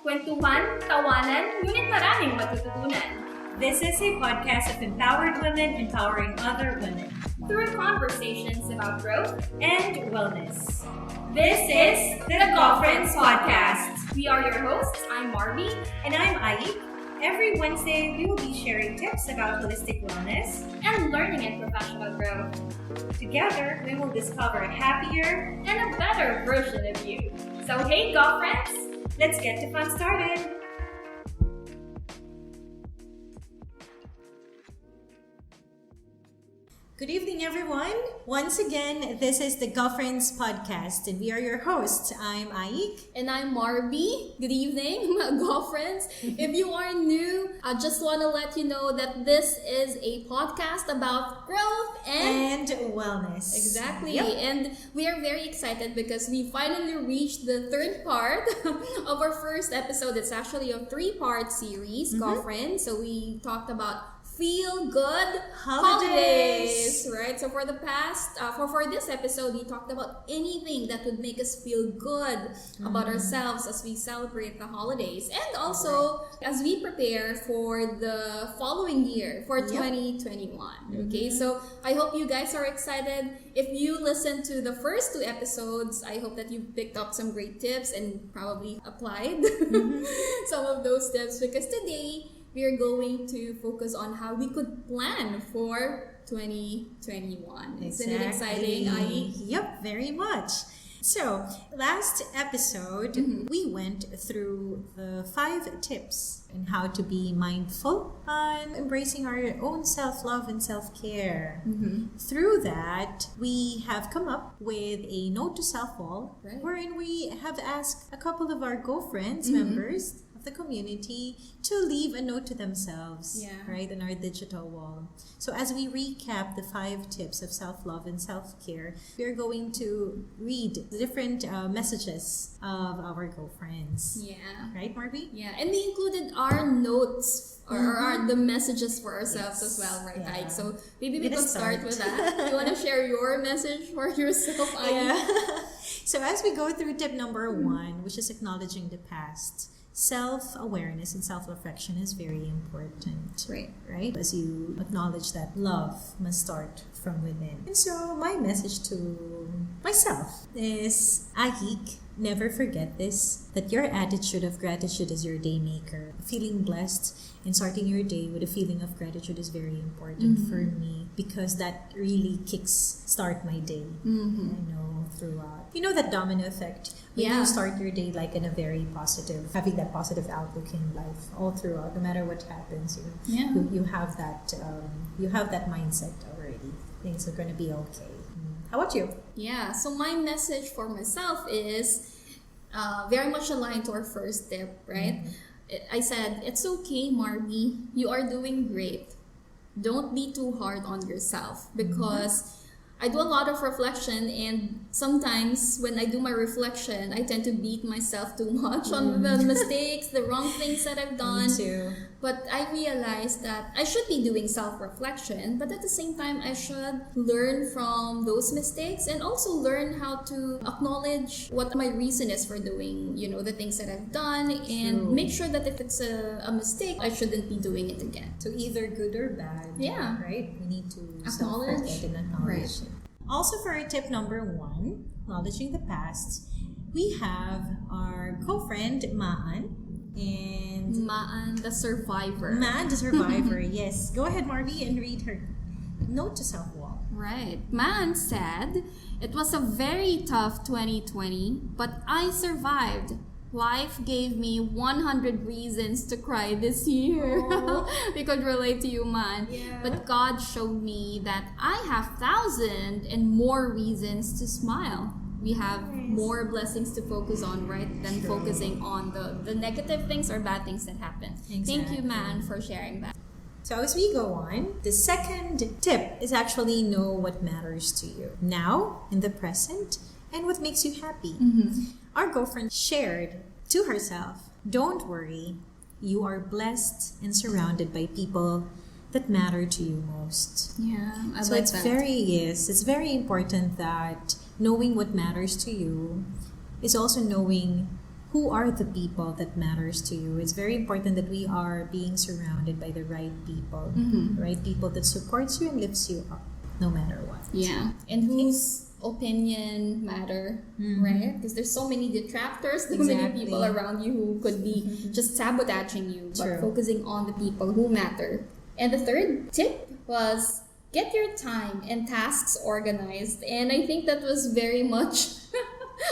Kwentuhan, tawanan, ngunit maraming matututunan. This is a podcast of empowered women empowering other women Through conversations about growth and wellness. This is the GAWfriends podcast. We are your hosts. I'm Marby. And I'm Aik. Every Wednesday, we will be sharing tips about holistic wellness And learning and professional growth. Together, we will discover a happier And a better version of you. So hey, GAWfriends! Let's get the fun started! Good evening, everyone. Once again, this is the GAWfriends podcast, and we are your hosts. I'm Aik. And I'm Marby. Good evening, GAWfriends. If you are new, I just want to let you know that this is a podcast about growth And wellness. Exactly. Yep. And we are very excited because we finally reached the third part of our first episode. It's actually a 3-part series, GAWfriends. So we talked about feel good holidays, right? So for the past, for this episode, we talked about anything that would make us feel good about ourselves as we celebrate the holidays, and also as we prepare for the following year, for 2021. Okay, so I hope you guys are excited. If you listen to the first 2 episodes, I hope that you picked up some great tips and probably applied some of those tips, because today we are going to focus on how we could plan for 2021. Isn't it exciting, Ai? Yep, very much. So, last episode, we went through the 5 tips on how to be mindful on embracing our own self-love and self-care. Through that, we have come up with a note to self wall, wherein we have asked a couple of our GAWfriends members the community to leave a note to themselves, right, on our digital wall. So as we recap the 5 tips of self-love and self-care, we are going to read the different messages of our GAWfriends. Yeah. Right, Marby? Yeah, and we included our notes or the messages for ourselves as well, right, Ike? So maybe we could start with that. You want to share your message for yourself, Ike? Yeah. So as we go through tip number 1, which is acknowledging the past, self-awareness and self-reflection is very important. Right? As you acknowledge that love must start from within. And so my message to myself is, Ahik, never forget this, that your attitude of gratitude is your day maker. Feeling blessed and starting your day with a feeling of gratitude is very important for me, because that really start my day. I know throughout. You know that domino effect. When you start your day like in a very positive, having that positive outlook in life all throughout, no matter what happens, you have that mindset already. Things are going to be okay. How about you? Yeah, so my message for myself is very much aligned to our first tip, right? I said, it's okay, Marby. You are doing great. Don't be too hard on yourself, because I do a lot of reflection, and sometimes when I do my reflection, I tend to beat myself too much on the mistakes, the wrong things that I've done. Me too. But I realized that I should be doing self-reflection, but at the same time, I should learn from those mistakes and also learn how to acknowledge what my reason is for doing, the things that I've done, and make sure that if it's a mistake, I shouldn't be doing it again. So either good or bad. Yeah. Right? We need to Acknowledge. And acknowledge it. Also, for our tip number 1, acknowledging the past, we have our GAWfriend, Maan. And Maan the survivor. Maan the survivor, yes. Go ahead, Marby, and read her note to self-wall. Right. Maan said, "It was a very tough 2020, but I survived. Life gave me 100 reasons to cry this year." We could relate to you, man. Yeah. But God showed me that I have 1,000 and more reasons to smile. We have more blessings to focus on, right, than focusing on the negative things or bad things that happen. Exactly. Thank you, man, for sharing that. So as we go on, the second tip is actually know what matters to you now, in the present, and what makes you happy. Our GAWfriend shared to herself, don't worry, you are blessed and surrounded by people that matter to you most. Yeah, I so like it's that. it's very important that knowing what matters to you is also knowing who are the people that matters to you. It's very important that we are being surrounded by the right people, right? People that supports you and lifts you up no matter what. Yeah. And whose opinion matter, right? Because there's so many detractors, so many people around you who could be just sabotaging you, but focusing on the people who matter. And the third tip was get your time and tasks organized. And I think that was very much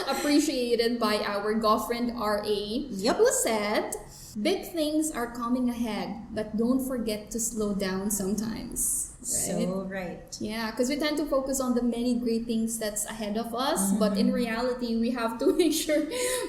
appreciated by our GAWfriend RA, who said, big things are coming ahead, but don't forget to slow down sometimes. Right? So right. Yeah, because we tend to focus on the many great things that's ahead of us, but in reality, we have to make sure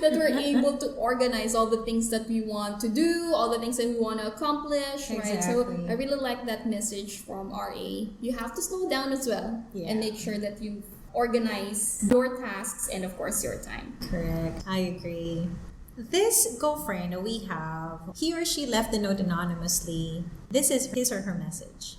that we're able to organize all the things that we want to do, all the things that we want to accomplish, right? So I really like that message from RA. You have to slow down as well and make sure that you organize your tasks and, of course, your time. Correct. I agree. This GAWfriend we have, he or she left the note anonymously. This is his or her message.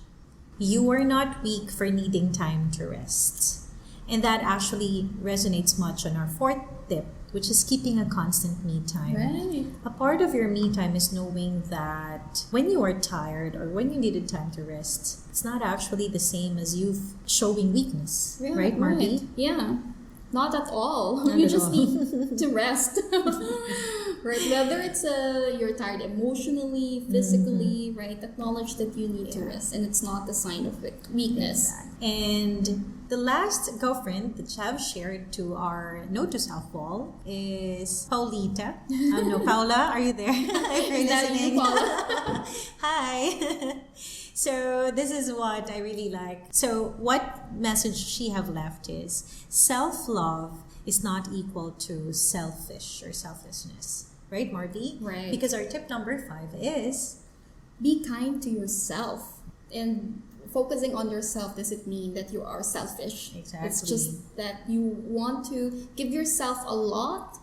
You are not weak for needing time to rest. And that actually resonates much on our fourth tip, which is keeping a constant me time. Right. A part of your me time is knowing that when you are tired or when you needed time to rest, it's not actually the same as you showing weakness. Right, Marby? Right. Yeah. Not at all. Not you at just all. need to rest. Right? Whether it's you're tired emotionally, physically, right? Acknowledge that you need to rest, and it's not a sign of weakness. And the last GAWfriend that I've shared to our Note to Self wall is Paulita. No, Paula, are you there? If you're Is that listening. you, Paula? Hi. So this is what I really like. So what message she have left is self-love is not equal to selfish or selflessness. Right, Marby? Right. Because our tip number 5 is be kind to yourself. And focusing on yourself doesn't mean that you are selfish. Exactly. It's just that you want to give yourself a lot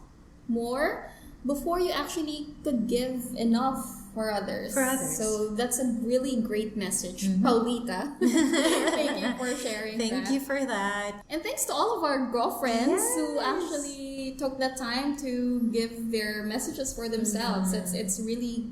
more before you actually could give enough for others. So that's a really great message, Paulita. Thank you for sharing Thank you for that. And thanks to all of our GAWfriends who actually took the time to give their messages for themselves. It's really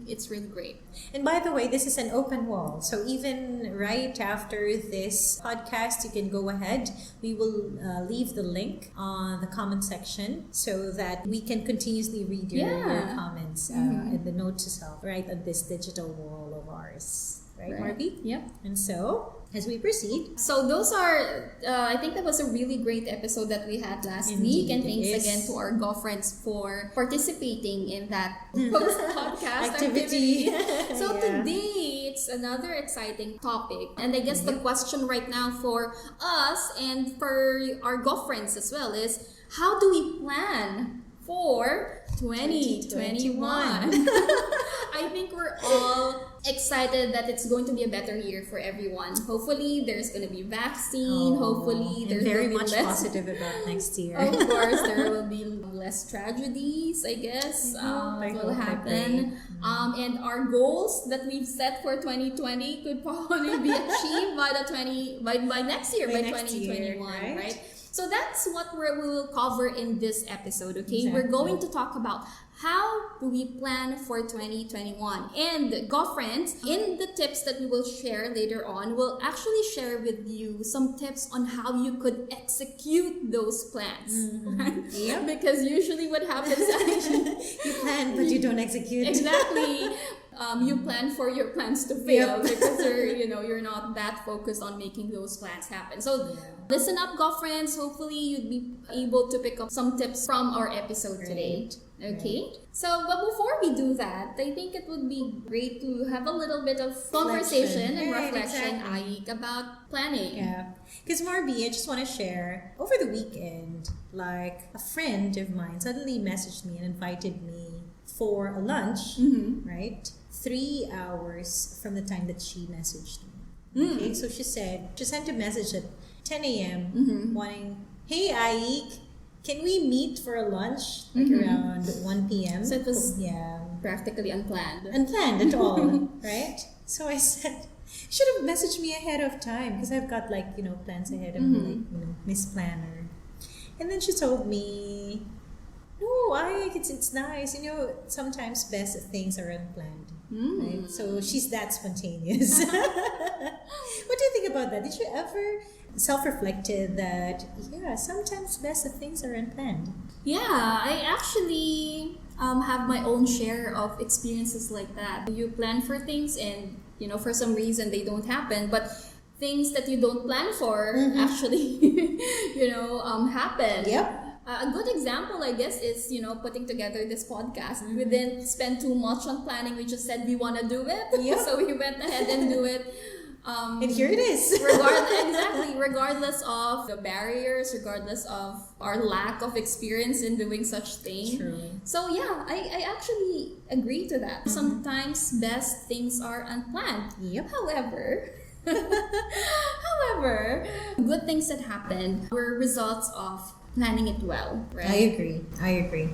great. And by the way, this is an open wall. So even right after this podcast, you can go ahead. We will leave the link on the comment section so that we can continuously read your comments in the Note to Self, right, on this digital wall of ours. Right, Marby? Yep. And so, as we proceed. So those are, I think that was a really great episode that we had last week. And thanks again to our GAWfriends for participating in that post-podcast activity. So today, it's another exciting topic. And I guess the question right now for us and for our GAWfriends as well is, how do we plan for 2021? I think we're all excited that it's going to be a better year for everyone. Hopefully, there's going to be vaccine. Hopefully, there's very going to much be less, positive about next year. Of course, there will be less tragedies, I guess, will happen. And our goals that we've set for 2020 could probably be achieved by next year, by 2021, right? So that's what we will cover in this episode, okay? Exactly. We're going to talk about how do we plan for 2021. And GAWfriends, in the tips that we will share later on, we'll actually share with you some tips on how you could execute those plans. Right? Yep. Because usually what happens is you plan but you don't execute. Exactly. You plan for your plans to fail because you're not that focused on making those plans happen. So listen up, GAWfriends. Hopefully you'd be able to pick up some tips from our episode today. Okay? So, but before we do that, I think it would be great to have a little bit of conversation and reflection, Aik, about planning. Yeah. Because Marby, I just want to share, over the weekend, like a friend of mine suddenly messaged me and invited me for a lunch, right? 3 hours from the time that she messaged me. Okay, so she sent a message at 10 a.m. wanting, hey Aik, can we meet for a lunch around 1 p.m.? So it was practically unplanned. Unplanned at all, right? So I said, should have messaged me ahead of time because I've got plans ahead of me, Miss Planner. And then she told me, No, it's nice. Sometimes best things are unplanned. Right? So she's that spontaneous. What do you think about that? Did you ever self-reflected that sometimes best things are unplanned? Yeah, I actually have my own share of experiences like that. You plan for things and for some reason they don't happen, but things that you don't plan for actually happen. Yep. A good example, I guess, is putting together this podcast. We didn't spend too much on planning. We just said we want to do it, Yep. so we went ahead and do it. And here it is. Regardless of the barriers, regardless of our lack of experience in doing such thing. True. So yeah, I actually agree to that. Sometimes best things are unplanned. Yep. However, good things that happened were results of planning it well, right? I agree.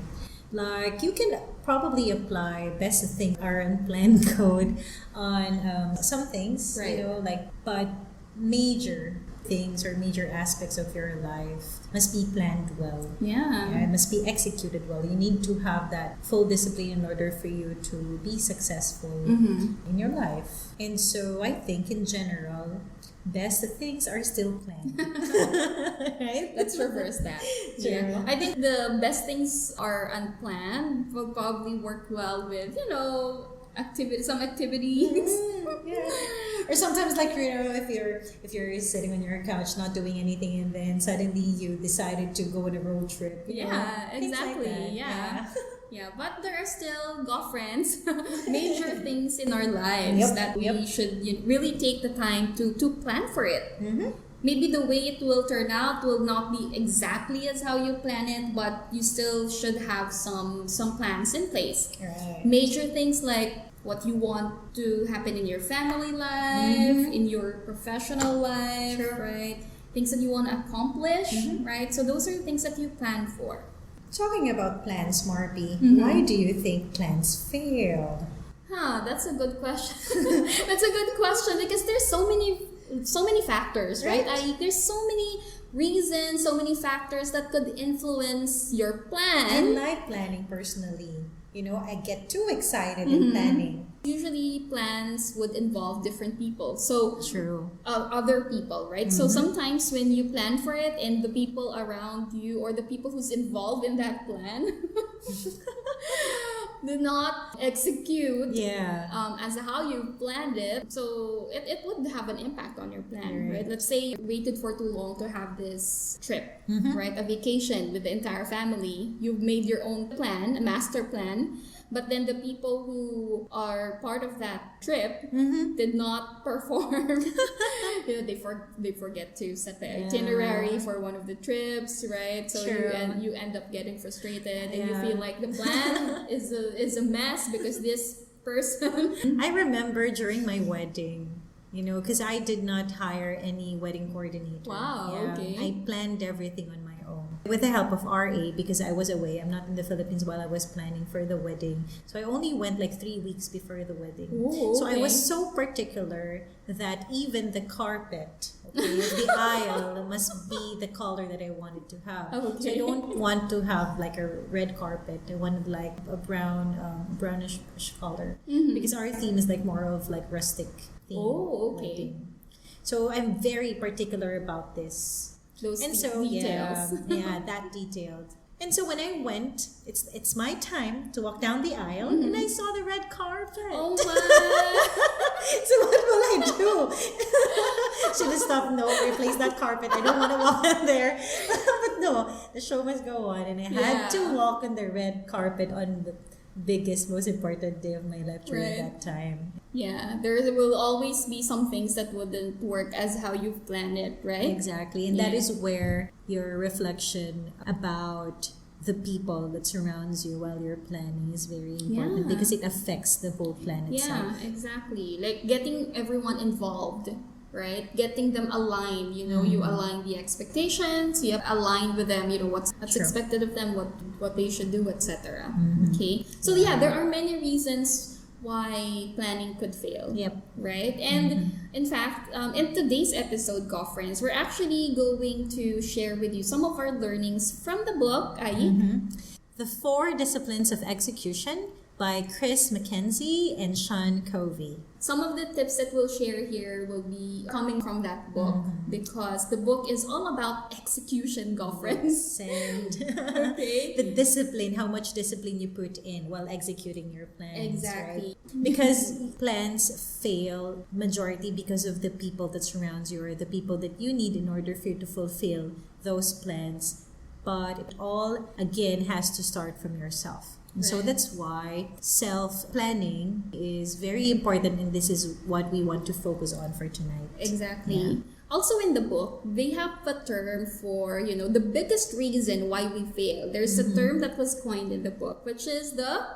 Like, you can probably apply best thing are unplanned code on some things, Right. but major things or major aspects of your life must be planned well. Yeah. It must be executed well. You need to have that full discipline in order for you to be successful in your life. And so I think in general, best things are still planned. Right? Let's reverse that. True. Yeah. I think the best things are unplanned will probably work well with, some activities. Yeah. Or sometimes, like, if you're sitting on your couch not doing anything, and then suddenly you decided to go on a road trip. Yeah, things like exactly. that. Yeah. Yeah, but there are still GAWfriends, major things in our lives Yep, that we yep. should really take the time to plan for it. Mm-hmm. Maybe the way it will turn out will not be exactly as how you plan it, but you still should have some plans in place. Right. Major things like what you want to happen in your family life, in your professional life, Sure. right? Things that you want to accomplish, right? So those are the things that you plan for. Talking about plans, Marby, why do you think plans failed? That's a good question. That's a good question because there's so many factors, right? There's so many reasons, so many factors that could influence your plan. I like planning personally. I get too excited in planning. Usually plans would involve different people. So True. other people, right? So sometimes when you plan for it and the people around you or the people who's involved in that plan do not execute as how you planned it, so it would have an impact on your plan, right? Let's say you waited for too long to have this trip, right? A vacation with the entire family. You've made your own plan, a master plan, but then the people who are part of that trip did not perform. They forget to set the itinerary for one of the trips, right? So you end up getting frustrated and you feel like the plan is a mess because this person. I remember during my wedding, because I did not hire any wedding coordinator. Wow, okay. I planned everything on my own with the help of RA because I was away. I'm not in the Philippines while I was planning for the wedding. So I only went like 3 weeks before the wedding. Ooh, So I okay. was so particular that even the carpet, the aisle must be the color that I wanted to have. Okay. So I don't want to have like a red carpet. I wanted like a brownish color because our theme is like more of like rustic theme. Oh, okay. wedding. So I'm very particular about this. Those And so details. that detailed. And so when I went, it's my time to walk down the aisle, and I saw the red carpet. Oh my! So what will I do? Should have stopped. No, replace that carpet. I don't want to walk on there. But no, the show must go on, and I had to walk on the red carpet on the biggest, most important day of my life during that time. Yeah, there will always be some things that wouldn't work as how you've planned it, right? Exactly. And that is where your reflection about the people that surrounds you while you're planning is very important because it affects the whole plan itself. Yeah, exactly. Like getting everyone involved, right? Getting them aligned. You align the expectations, you have aligned with them, what's expected of them, what they should do, etc. Okay. So there are many reasons why planning could fail. Yep. Right? And in fact, in today's episode, GAWfriends, we're actually going to share with you some of our learnings from the book, The Four Disciplines of Execution by Chris Mackenzie and Sean Covey. Some of the tips that we'll share here will be coming from that book because the book is all about execution, girlfriends. And Okay. the discipline, how much discipline you put in while executing your plans. Exactly. Right? Because plans fail majority because of the people that surrounds you or the people that you need in order for you to fulfill those plans. But it all, again, has to start from yourself. And so that's why self-planning is very important, and this is what we want to focus on for tonight. Exactly. Yeah. Also in the book, they have a term for, the biggest reason why we fail. There's a term that was coined in the book, which is the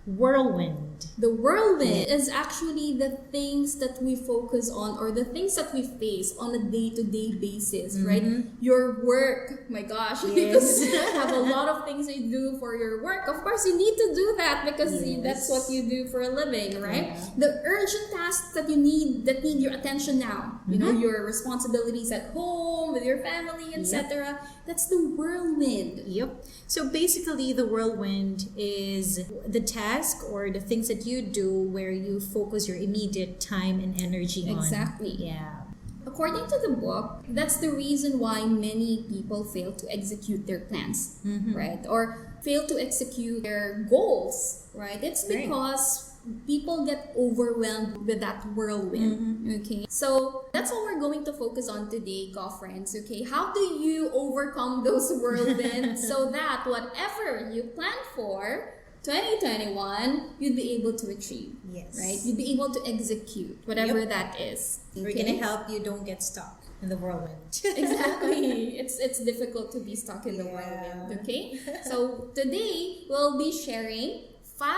Whirlwind. The whirlwind is actually the things that we focus on or the things that we face on a day-to-day basis, right? Your work, my gosh, because you have a lot of things you do for your work. Of course, you need to do that because that's what you do for a living, right? Yeah. The urgent tasks that need your attention now, your responsibilities at home, with your family, etc. That's the whirlwind. Yep. So basically, the whirlwind is the task or the things that you do where you focus your immediate time and energy on. Exactly. Yeah. According to the book, that's the reason why many people fail to execute their plans, right? Or fail to execute their goals, right? It's because people get overwhelmed with that whirlwind, okay? So that's what we're going to focus on today, GAWfriends, okay? How do you overcome those whirlwinds so that whatever you plan for 2021, you'd be able to achieve, right? You'd be able to execute whatever that is. Okay? We're going to help you don't get stuck in the whirlwind. Exactly. It's difficult to be stuck in the whirlwind, okay? So today, we'll be sharing 5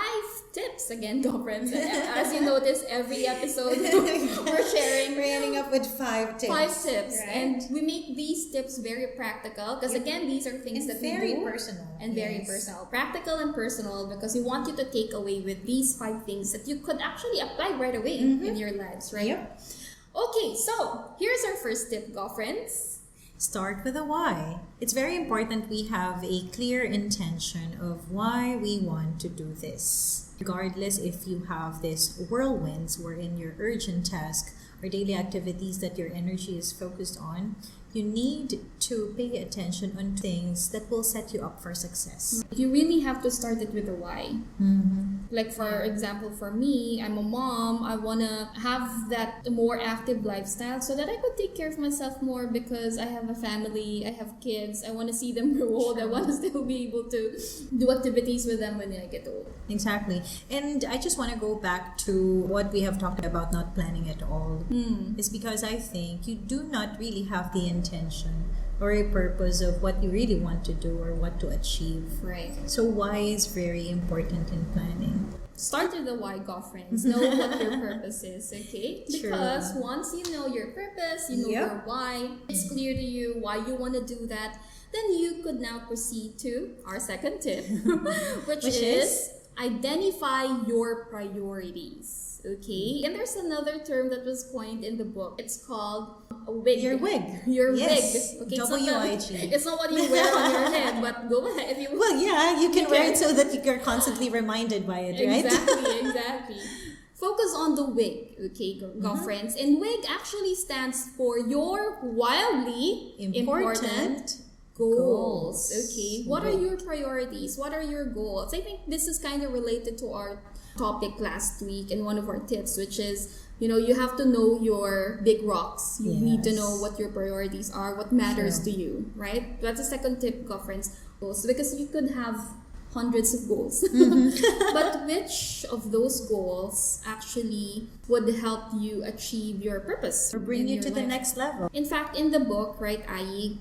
tips again, girlfriends. As you notice, every episode we're sharing. We're ending up with 5 tips. 5 tips. Right? And we make these tips very practical because again, these are things that we do. Very personal. And very personal. Practical and personal because we want you to take away with these 5 things that you could actually apply right away in your lives, right? Yep. Okay, so here's our first tip, girlfriends. Start with a why. It's very important we have a clear intention of why we want to do this. Regardless if you have this whirlwinds wherein your urgent task or daily activities that your energy is focused on, you need to pay attention on things that will set you up for success. You really have to start it with a why. Like for example, for me, I'm a mom. I want to have that more active lifestyle so that I could take care of myself more because I have a family, I have kids. I want to see them grow old. I want to still be able to do activities with them when I get old. Exactly. And I just want to go back to what we have talked about not planning at all. It's because I think you do not really have the intention or a purpose of what you really want to do or what to achieve. Right. So why is very important in planning. Start with the why, girlfriends. Know what your purpose is, okay? True. Because once you know your purpose, you know your why, it's clear to you why you want to do that, then you could now proceed to our second tip, which is identify your priorities. Okay, and there's another term that was coined in the book. It's called a wig. Your wig. Your wig. Okay, W-I-G. It's not what you wear on your head, but go ahead. If you Well, yeah, you can wear it so that you're constantly reminded by it, right? Exactly. Focus on the wig, okay, girlfriends. And wig actually stands for your wildly important goals. Okay, what are your priorities? What are your goals? I think this is kind of related to our topic last week and one of our tips, which is you have to know your big rocks. You need to know what your priorities are, what matters to you, right? That's the second tip, girlfriends. Because you could have hundreds of goals. But which of those goals actually would help you achieve your purpose? Or bring you to the life? next level. In fact, in the book, right, Ayi,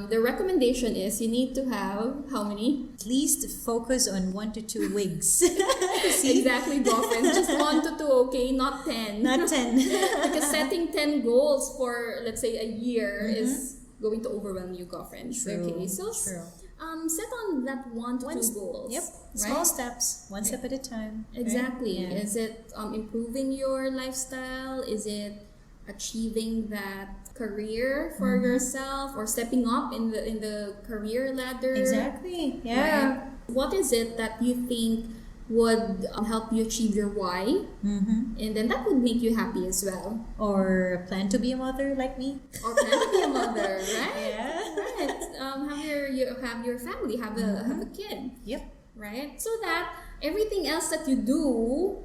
the recommendation is you need to have how many? At least focus on 1 to 2 wigs. Exactly, girlfriends. Just 1 to 2, okay? Not 10. Not 10. Because setting 10 goals for, let's say, a year is going to overwhelm you, girlfriends. Okay, so set on that 1 to 2 goals. Yep. Right? Small steps, one step at a time. Exactly. Right? Yeah. Is it improving your lifestyle? Is it achieving that career for yourself or stepping up in the career ladder? Exactly. Yeah. Right? What is it that you think would help you achieve your why? And then that would make you happy as well. Or plan to be a mother like me. Or plan to be a mother, right? Yeah. Right. Have your family, have a kid. Yep. Right? So that everything else that you do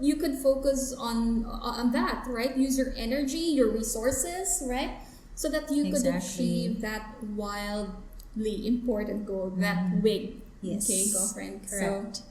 you could focus on that, right? Use your energy, your resources, right? So that you could achieve that wildly important goal, that big. Yes. Okay, girlfriend. Correct. So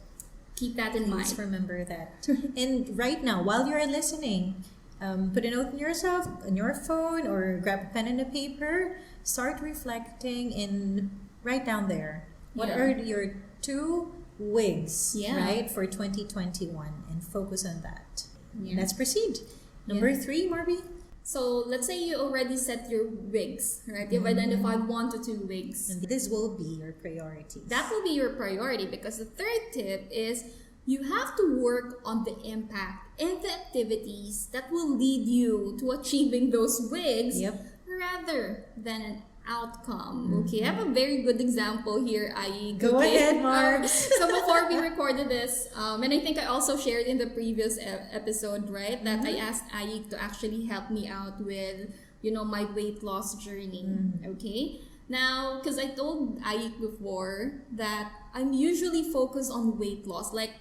keep that in mind. Please remember that. And right now, while you're listening, put a note on yourself, on your phone, or grab a pen and a paper. Start reflecting and write down there. What are your 2 wigs, right, for 2021, and focus on that. Yeah. Let's proceed. Number 3, Marby. So let's say you already set your wigs, right? You've identified 1 to 2 wigs. And this will be your priority. That will be your priority, because the third tip is you have to work on the impact and the activities that will lead you to achieving those wigs rather than an outcome. Okay, I have a very good example here, Ai. Go ahead, Mark. So before we recorded this, and I think I also shared in the previous episode, right, that I asked Ai to actually help me out with, my weight loss journey. Okay, now, because I told Ai before that I'm usually focused on weight loss. Like,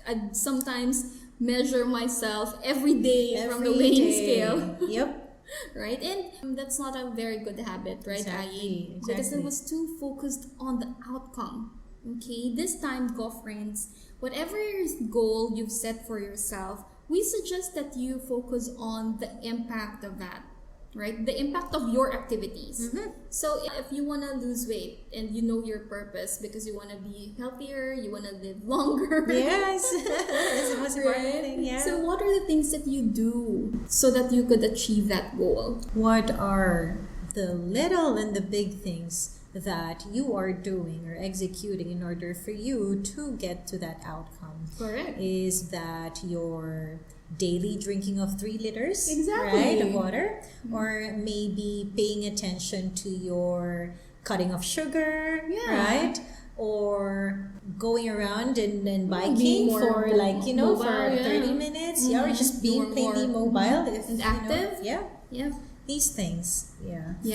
I sometimes measure myself every day from the weighing scale. Yep. Right? And that's not a very good habit, right, Exactly. Because I was too focused on the outcome. Okay? This time, girlfriends, whatever goal you've set for yourself, we suggest that you focus on the impact of that. Right? The impact of your activities. So if you want to lose weight and you know your purpose because you want to be healthier, you want to live longer. Yes. That's the most important thing, yeah. So what are the things that you do so that you could achieve that goal? What are the little and the big things that you are doing or executing in order for you to get to that outcome? Correct. Is that your daily drinking of 3 liters, exactly, right, of water, or maybe paying attention to your cutting of sugar, right, or going around and biking for like mobile, for 30 minutes, or just being plainly mobile and active, these things,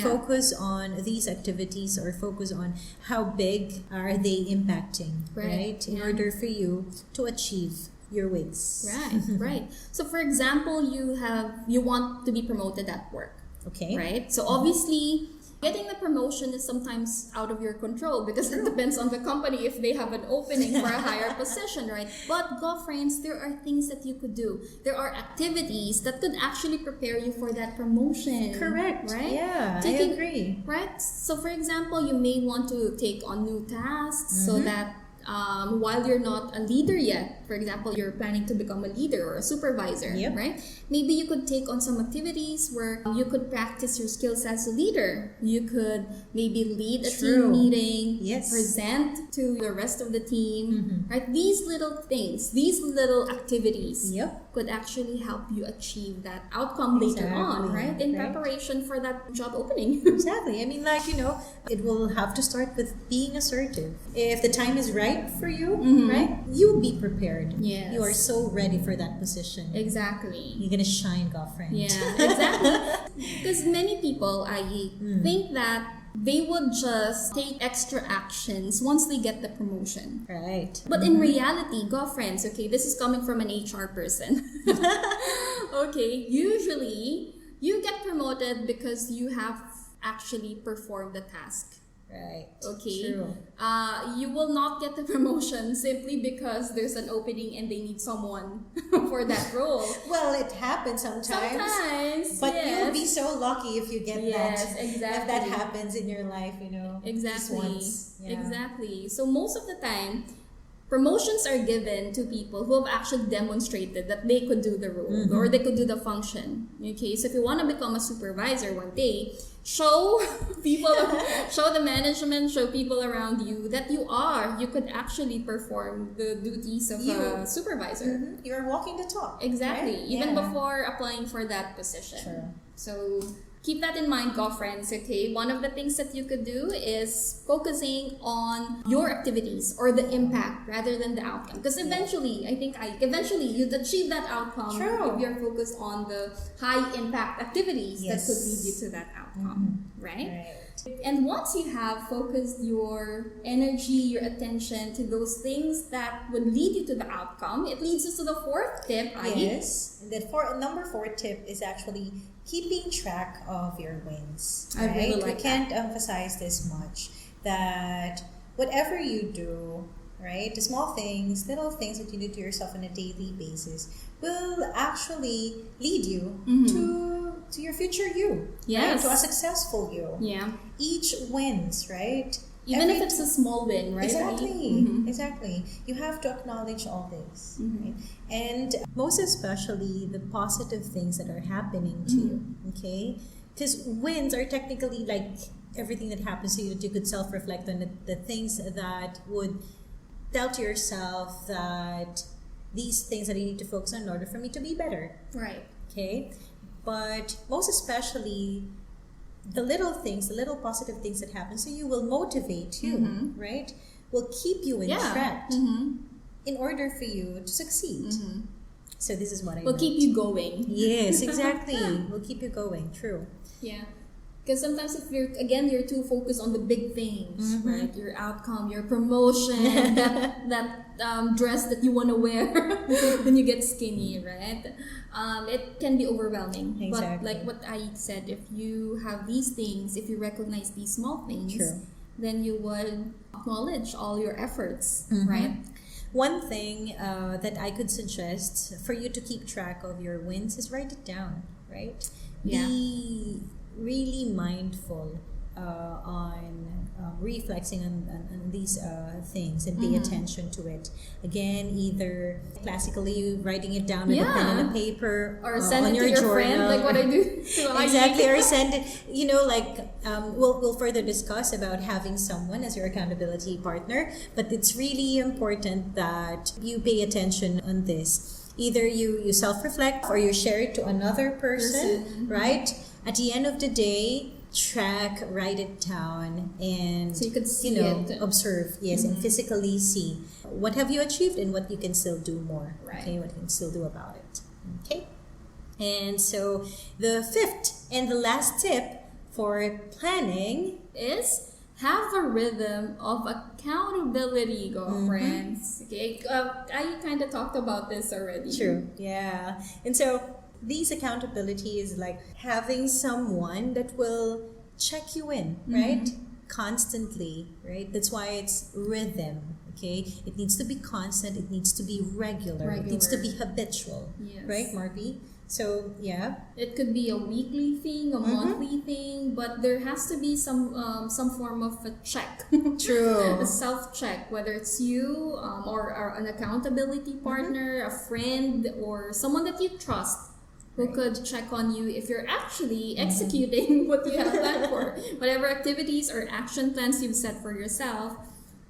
focus on these activities, or focus on how big are they impacting, right, in order for you to achieve your wigs. Right. So for example, you want to be promoted at work. Okay. Right? So obviously getting the promotion is sometimes out of your control because it depends on the company if they have an opening for a higher position, right? But girlfriends, there are things that you could do. There are activities that could actually prepare you for that promotion. Correct. Right? Yeah, I agree. Right? So for example, you may want to take on new tasks so that while you're not a leader yet, for example, you're planning to become a leader or a supervisor, right? Maybe you could take on some activities where you could practice your skills as a leader. You could maybe lead a team meeting, present to the rest of the team, right? These little things, these little activities could actually help you achieve that outcome later on, right? In preparation for that job opening. Exactly. I mean, it will have to start with being assertive. If the time is right for you, right, you'll be prepared. Yes. You are so ready for that position. Exactly. You're gonna shine, girlfriend. Yeah, exactly. Because many people, think that they would just take extra actions once they get the promotion. Right. But in reality, girlfriends, okay, this is coming from an HR person. Okay, usually you get promoted because you have actually performed the task. Right. Okay. True. You will not get the promotion simply because there's an opening and they need someone for that role. Well, it happens sometimes. But you'll be so lucky if you get that. Exactly. If that happens in your life, Exactly. Just once. Yeah. Exactly. So most of the time, promotions are given to people who have actually demonstrated that they could do the role or they could do the function. Okay, so if you want to become a supervisor one day, show people, show the management, show people around you that you could actually perform the duties of a supervisor. You're walking the talk. Exactly, right? even before applying for that position. Sure. So keep that in mind, girlfriends, okay? One of the things that you could do is focusing on your activities or the impact rather than the outcome. Because eventually, eventually you'd achieve that outcome if you're focused on the high impact activities that could lead you to that outcome, right? And once you have focused your energy, your attention to those things that would lead you to the outcome, it leads us to the fourth tip, Yes. And the number 4 tip is actually keeping track of your wins. I really like We can't emphasize this much, that whatever you do, right, the small things, little things that you do to yourself on a daily basis will actually lead you to your future you. Yes. Right? To a successful you. Yeah. Each wins, right? Even if it's a small win, right? Exactly. You have to acknowledge all this, right? And most especially the positive things that are happening to you, okay? Because wins are technically like everything that happens to you that you could self-reflect on, the things that would tell to yourself that these things that I need to focus on in order for me to be better. Right. Okay? But most especially the little things, the little positive things that happen to you will motivate you, right? Will keep you in track in order for you to succeed. So this is what I will keep you going. Yes, exactly. Will keep you going. True. Yeah. Because sometimes if you're too focused on the big things, right? Your outcome, your promotion, that dress that you want to wear when you get skinny, right? It can be overwhelming. Exactly. But like what I said, if you have these things, if you recognize these small things, then you would acknowledge all your efforts, right? One thing that I could suggest for you to keep track of your wins is write it down, right? Yeah. Be really mindful on reflexing on these things and pay attention to it. Again, either classically writing it down with a pen and a paper, or send on it your to your journal. friend, like what I do. Exactly, or send it. We'll further discuss about having someone as your accountability partner, but it's really important that you pay attention on this. Either you self-reflect or you share it to another person. Right? At the end of the day, write it down, and so you could see it. Observe, and physically see what have you achieved and what you can still do more. Right. Okay, what you can still do about it. Okay. And so the 5th and the last tip for planning is have a rhythm of accountability, girlfriends. Okay, I kind of talked about this already. True. Yeah. And so these accountability is like having someone that will check you in, right? Constantly, right? That's why it's rhythm, okay? It needs to be constant, it needs to be regular. It needs to be habitual, right, Marby? So, yeah. It could be a weekly thing, a monthly thing, but there has to be some form of a check. True. A self-check, whether it's you or an accountability partner, a friend, or someone that you trust who could check on you if you're actually executing what you have planned for. Whatever activities or action plans you've set for yourself,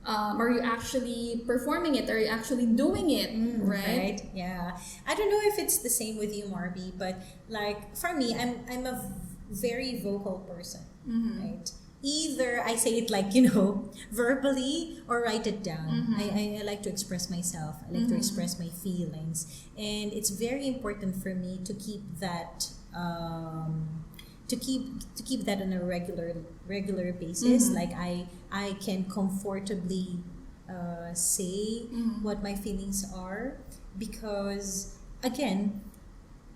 are you actually performing it? Are you actually doing it? Right? Yeah. I don't know if it's the same with you, Marby, but like for me, I'm a very vocal person, right? Either I say it like, verbally or write it down. I like to express myself. I like to express my feelings. And it's very important for me to keep that to keep that on a regular basis. Like I can comfortably say what my feelings are, because again,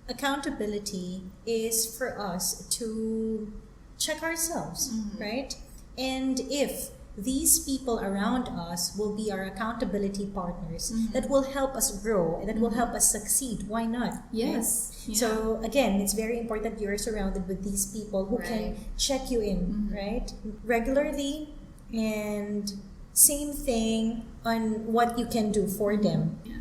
accountability is for us to check ourselves, right? And if these people around us will be our accountability partners that will help us grow and that will help us succeed, why not? Yes. Right? So again, it's very important you're surrounded with these people who can check you in, right? Regularly, and same thing on what you can do for them. Yeah,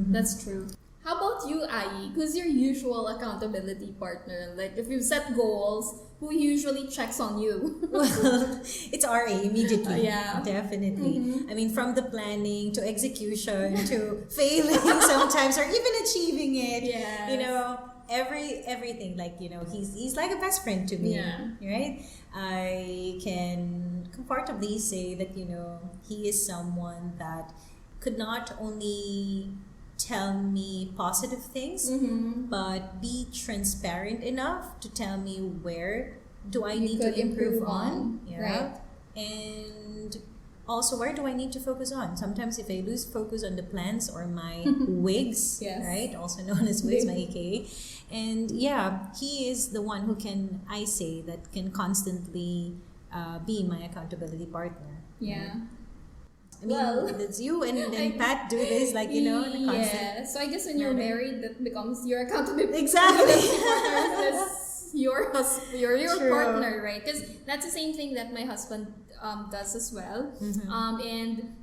that's true. How about you, Ai? Who's your usual accountability partner? Like, if you set goals, who usually checks on you? Well, it's RA immediately. Yeah. Definitely. I mean, from the planning to execution to failing sometimes or even achieving it. Yes. You know, everything. Like, you know, he's like a best friend to me. Yeah. Right? I can comfortably say that, you know, he is someone that could not only tell me positive things, but be transparent enough to tell me where do I need to improve on. Yeah. Right. And also, where do I need to focus on? Sometimes if I lose focus on the plans or my wigs, Yes. right? Also known as wigs, my AKA. And yeah, he is the one who can, I say, that can constantly be my accountability partner. Yeah. I mean, Well, that's you and then Pat do this, like, you know, in a constant. Yeah. So I guess when you're married, that becomes your accountability Exactly. partner. Is your True. partner, right? Because that's the same thing that my husband does as well. And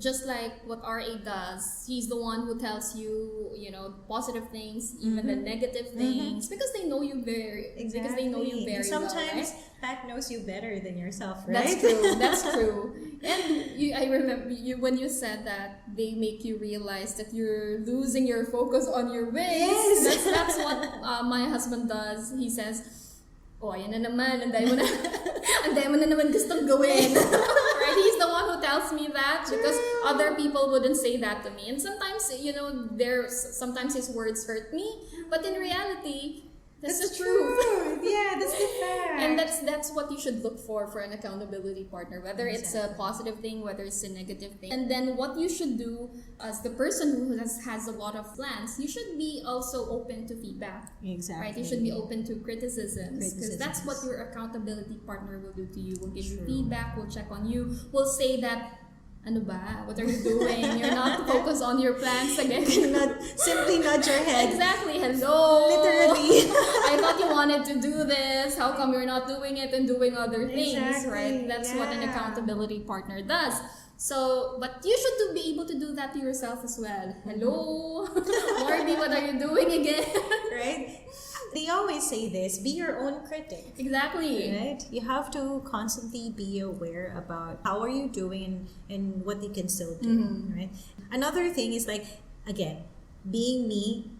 just like what RA does, he's the one who tells you, you know, positive things, even the negative things, because they know you very, because they know you very And sometimes well, right? Pat knows you better than yourself, right? That's true. That's true. And I remember you when you said that they make you realize that you're losing your focus on your ways. Yes. That's what my husband does. He says, "Oh, ayan na naman. Ang dami mo na naman gustong gawin." Right? He's the one who tells me that because other people wouldn't say that to me. And sometimes, you know, sometimes his words hurt me, but in reality, that's the truth. Yeah, that's the fact. And that's what you should look for an accountability partner, whether it's a positive thing, whether it's a negative thing. And then what you should do as the person who has a lot of plans, you should be also open to feedback. Exactly. Right? You should be open to criticisms because that's what your accountability partner will do to you. Will give you feedback, will check on you, will say that, ano ba? What are you doing? You're not focused on your plans again. Simply nod your head. Exactly. Hello. Literally. I thought you wanted to do this. How come you're not doing it and doing other things, Exactly, right? That's what an accountability partner does. So, but you should be able to do that to yourself as well. Hello, Marby, what are you doing again? Right? They always say this, be your own critic. Exactly. Right? You have to constantly be aware about how are you doing and what you can still do. Right? Another thing is like, again, being me,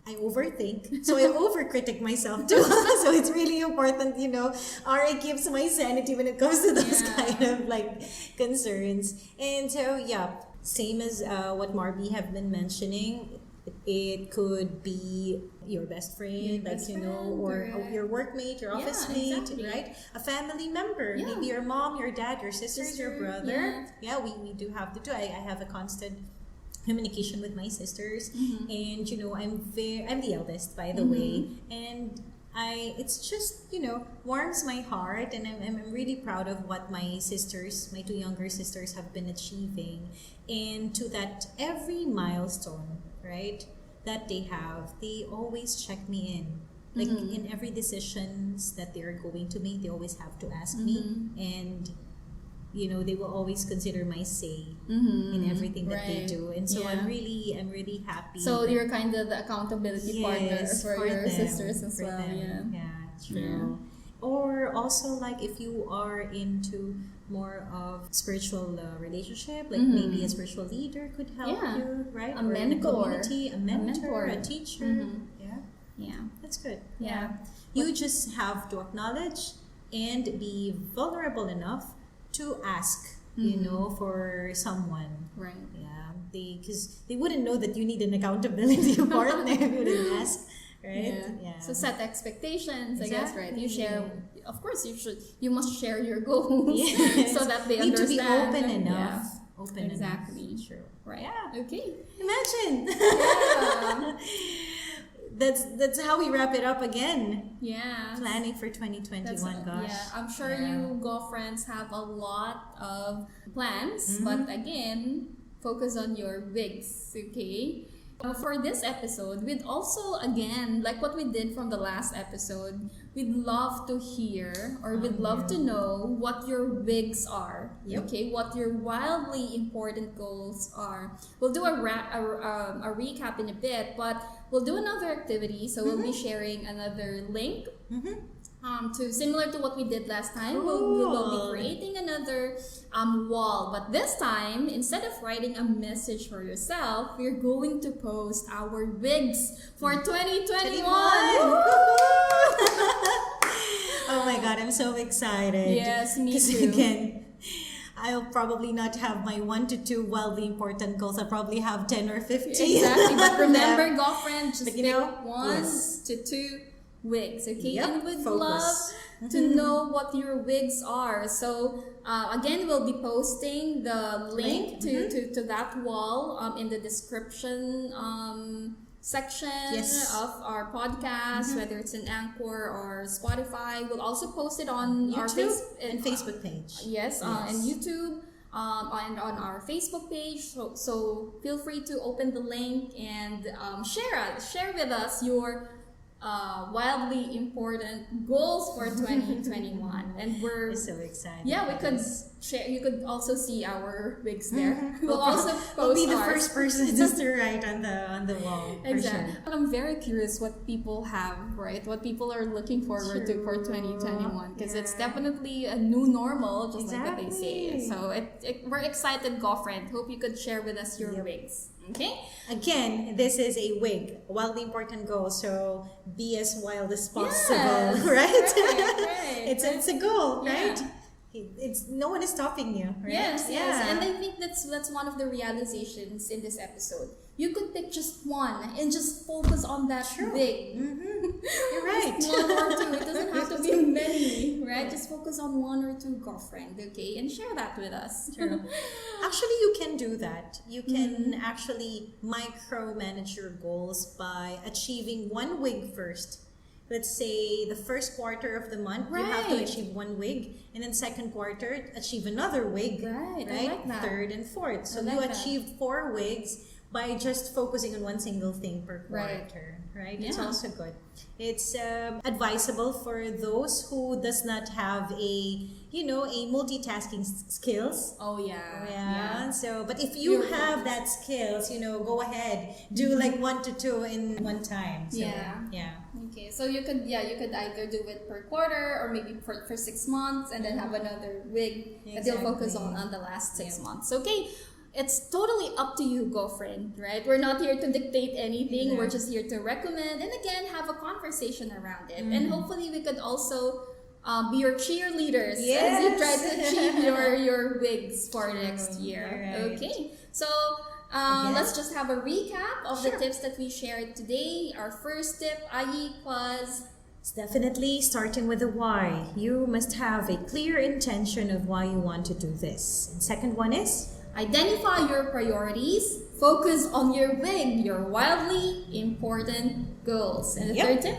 I overthink. So I overcritic myself too. So it's really important, you know, RA keeps my sanity when it comes to those kind of like concerns. And so yeah, same as what Marby have been mentioning, it could be your best friend, like, you know, or your workmate, your office mate, right? A family member, maybe your mom, your dad, your sisters, your brother. Yeah, we do have to do. I have a constant communication with my sisters, and you know, I'm the eldest, by the way, and it's just, you know, warms my heart, and I'm really proud of what my two younger sisters have been achieving, and to that every milestone, right, that they always check me in. Like in every decisions that they're going to make, they always have to ask me, and you know, they will always consider my say in everything that they do, and so I'm really happy. So you're kind of the accountability partner for your them, sisters as well. Them. Yeah, true. Or also, like, if you are into more of spiritual relationship, like maybe a spiritual leader could help you, right? A mentor, a mentor, a teacher. Yeah, that's good. Yeah, you just have to acknowledge and be vulnerable enough to ask, you know, for someone. Right. Yeah, because they wouldn't know that you need an accountability partner if you didn't ask. Right? Yeah. So set expectations, I guess, right? You share, of course, you must share your goals so that they need understand. to be open enough. Open exactly. enough. True. Right. Yeah. Okay. Imagine. Yeah. That's how we wrap it up again. Yeah. Planning for 2021, gosh. Yeah, I'm sure you GAWfriends have a lot of plans, but again, focus on your wigs, okay? For this episode, we'd also, again, like what we did from the last episode, we'd love to hear or we'd love to know what your wigs are. Yep. Okay, what your wildly important goals are. We'll do a recap in a bit, but we'll do another activity. So we'll be sharing another link. To similar to what we did last time, we'll be creating another wall. But this time, instead of writing a message for yourself, we're going to post our wigs for 2021. Oh my God, I'm so excited. Yes, me Because too. again, I'll probably not have my 1 to 2 wildly important goals. I'll probably have 10 or 15. Exactly. But remember, GAWfriends, just But you pick know, 1 to 2 wigs, okay? Yep, And we'd focus. love to know what your wigs are. So again, we'll be posting the link to that wall in the description section of our podcast, whether it's an Anchor or Spotify. We'll also post it on our Facebook page. Yes, and YouTube. And on our Facebook page, so feel free to open the link and share with us your wildly important goals for 2021, and we're so excited. Yeah, we could share. You could also see our wigs there. We'll also post We'll be the ours. first person just to write on the wall. Exactly. For sure. I'm very curious what people have, right? What people are looking forward to for 2021, because it's definitely a new normal, just like what they say. So we're excited, GAWfriend. Hope you could share with us your wigs. Okay. Again, this is a wig, a wildly important goal. So be as wild as possible, Yes, right? Right. It's a goal, Yeah. right? It's no one is stopping you, right? Yes, and I think that's one of the realizations in this episode. You could pick just one and just focus on that wig. You're right. Just one or two. It doesn't have to be many, right? Just focus on 1 or 2, GAWfriend, okay? And share that with us. True. Actually, you can do that. You can actually micromanage your goals by achieving 1 wig first. Let's say the first quarter of the month, you have to achieve 1 wig, and then second quarter, achieve another wig. Right. I like that. Third and fourth. So I like you that. achieved 4 wigs by just focusing on one single thing per quarter, right? It's Yeah. also good. It's advisable for those who does not have a multitasking skills. Oh yeah. Yeah. So, but if you have that skills, go ahead, do like 1 to 2 in one time. So, yeah. Okay, so you could either do it per quarter or maybe for 6 months and then have another wig that you'll focus on the last 6 months. Okay. It's totally up to you, GAWfriend, right? We're not here to dictate anything. Yeah. We're just here to recommend and again have a conversation around it. And hopefully we could also be your cheerleaders as you try to achieve your wigs for next year. Right. Okay, so let's just have a recap of the tips that we shared today. Our first tip, Ayi, was it's definitely starting with the why. You must have a clear intention of why you want to do this. And second one is identify your priorities, focus on your wig, your wildly important goals. And the third tip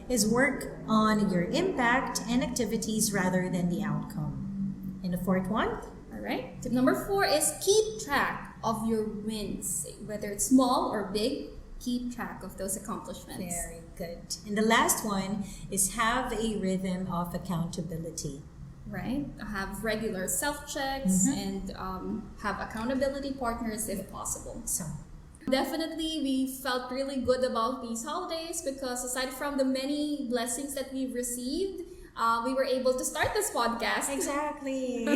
is work on your impact and activities rather than the outcome. And the fourth one? All right. Tip number 4 is keep track of your wins. Whether it's small or big, keep track of those accomplishments. Very good. And the last one is have a rhythm of accountability. Right? Have regular self-checks and have accountability partners if possible. So definitely we felt really good about these holidays because aside from the many blessings that we've received, we were able to start this podcast. Exactly.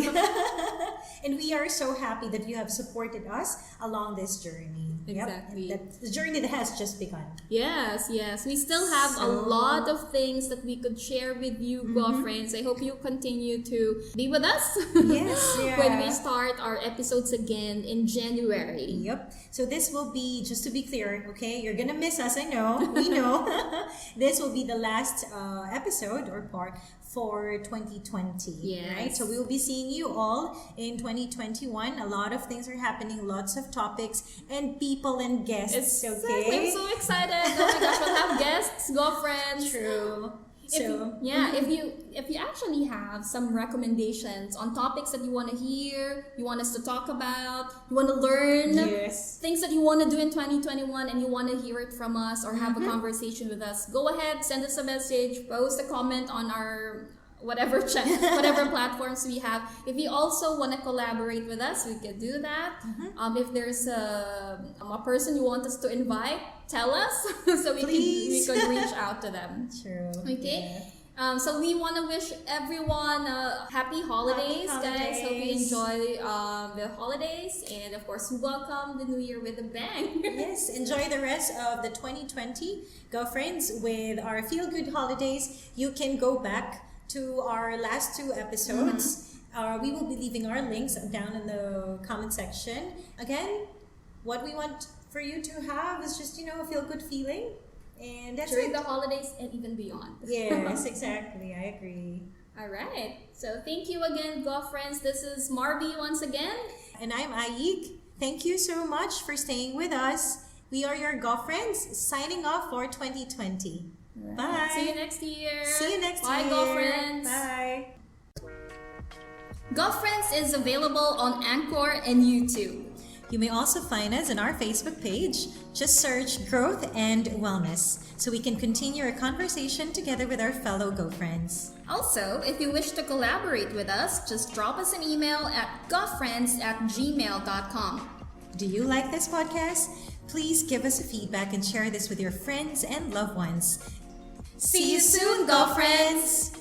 And we are so happy that you have supported us along this journey. Exactly. That the journey that has just begun. Yes. We still have a lot of things that we could share with you, GAWfriends. I hope you continue to be with us Yes. when we start our episodes again in January. Yep. So this will be, just to be clear, okay, you're gonna miss us, I know, we know. This will be the last episode or part for 2020. Yes. Right? So we will be seeing you all in 2021. A lot of things are happening, lots of topics and people and guests. I'm Okay. so excited. Oh my gosh, we'll have guests, GAWfriends. True. If you actually have some recommendations on topics that you want to hear, you want us to talk about, you want to learn things that you want to do in 2021 and you want to hear it from us or have a conversation with us, go ahead, send us a message, post a comment on our whatever platforms we have. If you also want to collaborate with us, we could do that. If there's a person you want us to invite, tell us so we could reach out to them. True. Okay. So we want to wish everyone happy holidays, guys. Hope you enjoy the holidays, and of course, welcome the new year with a bang. Yes, enjoy the rest of the 2020 GAWfriends with our feel good holidays. You can go back to our last 2 episodes. We will be leaving our links down in the comment section. Again, what we want for you to have is just, a feel-good feeling. And that's during the holidays and even beyond. Yes, exactly. I agree. All right. So thank you again, GAWfriends. This is Marby once again. And I'm Aik. Thank you so much for staying with us. We are your GAWfriends, signing off for 2020. Right. Bye. See you next year. Bye, Bye, GAWfriends. Bye. GAWfriends is available on Anchor and YouTube. You may also find us on our Facebook page. Just search Growth and Wellness so we can continue our conversation together with our fellow GAWfriends. Also, if you wish to collaborate with us, just drop us an email at gawfriends@gmail.com. Do you like this podcast? Please give us a feedback and share this with your friends and loved ones. See you soon, GAWfriends!